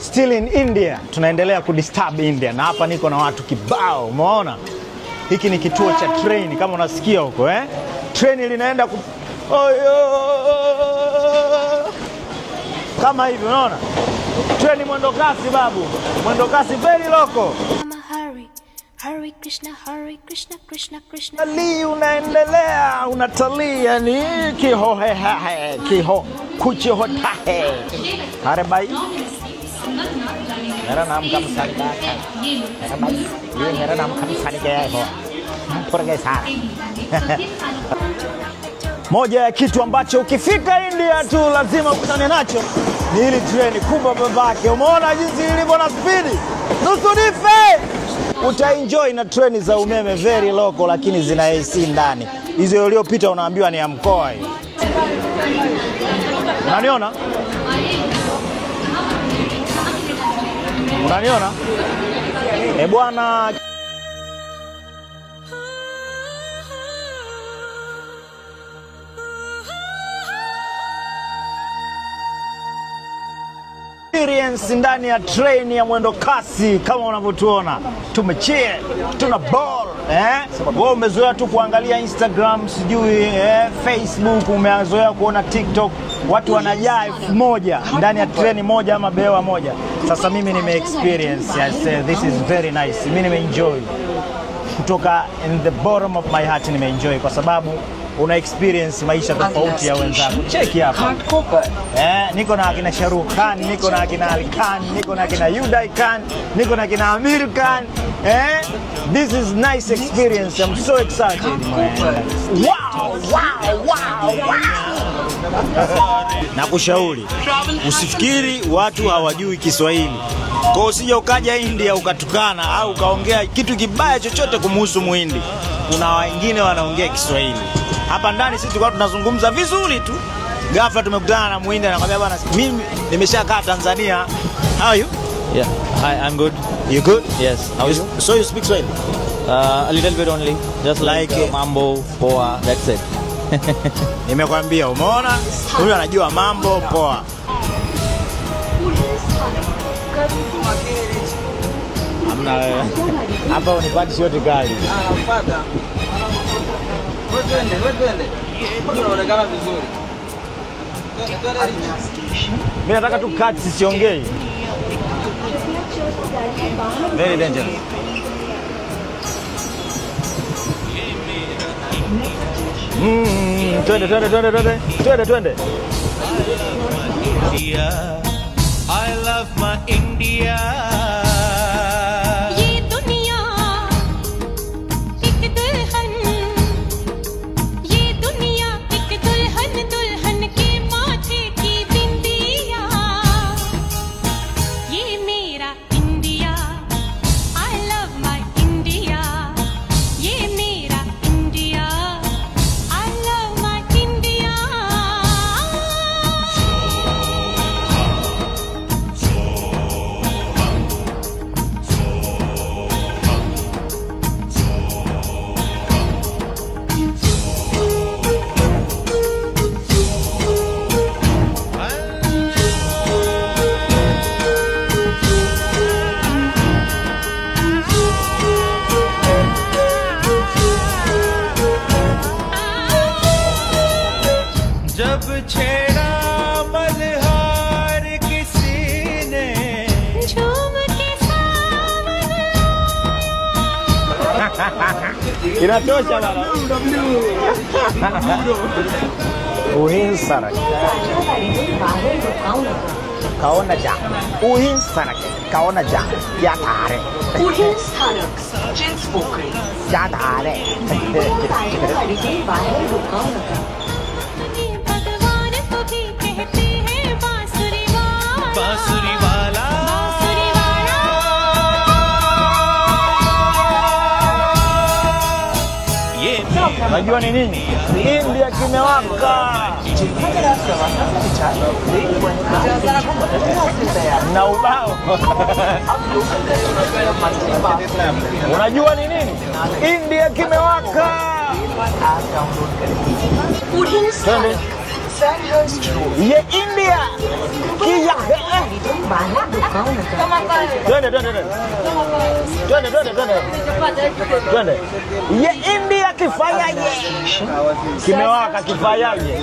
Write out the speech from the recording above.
Still in India, tunaendelea kudisturb India na hapa niko na watu kibao, umeona? Hiki ni kituo cha train kama unasikia huko Train linaenda kama hivi, unaona? Train mwendo kasi babu. Mwendo kasi very local. Hare Krishna, Hare Krishna, Krishna Krishna. Talii unaendelea, unatalii yani kuchihotahe. Hare bhai. Mera naam Kamsani ka hai. Hare bhai, ye mera naam Kamsani ka hai. Pura gaya sara. Moja ya kitu ambacho ukifika India tu lazima ukutane nacho ni hili treni kubwa babake. Umeona jinsi ilivyo na spidi? Nusu nife. Utaenjoy na treni za umeme very local lakini zina AC ndani. Hizo uliopita unaambiwa ni ya mkoa hiyo. Unaniona? Unaniona? Bwana experience ndani ya train ya mwendo kasi kama unavyotuona. Tumecheer, tuna ball, Wewe umezoea tu kuangalia Instagram, sijui Facebook, umezoea kuona TikTok, watu wanajaa 1000 ndani ya train moja ama bewa moja. Sasa mimi nime experience, I say this is very nice. Mimi nime enjoy. Kutoka in the bottom of my heart nime enjoy kwa sababu una experience maisha tofauti ya wenzako. Cheki hapa. Niko na akina Shahrukh Khan, niko na akina Ali Khan, niko na akina Uday Khan, niko na akina Amir Khan. This is nice experience. I'm so excited, man. Wow. Nakushauri usifikiri watu hawajui Kiswahili. Kwa usije ukaja India ukatukana au ukaongea kitu kibaya chochote kumhusu Muhindi. Kuna wengine wanaongea Kiswahili. Hapa ndani sisi tulikuwa tunazungumza vizuri tu. Ghafla tumekutana na Muhindi anakuambia bwana, mimi nimeshakaa Tanzania. How are you? Yeah, hi, I'm good. You good? Yes. How are you? So you speak Swahili? A little bit only. Just like mambo, poa, that's it. Nimekwambia, umeona? Huyu anajua mambo, poa. Amna hapa unipati shoti kali. Pata. Wewe twende. Unaonekana vizuri. Mimi nataka tu cut siongei. Very dangerous. Twende. I love my India. Inatosha bana. Uhinsana. Kaona ja. Uhinsana. Kaona ja. Ya thare. Uhinsana. Jinsi pokre. Ya thare. बांसुरी वाला Unajua ni nini? India kimewaka. Na ubao. Unajua ni nini? India kimewaka. ये इंडिया की Twende. Ye India kifanyaje? Kimewaka kifanyaje?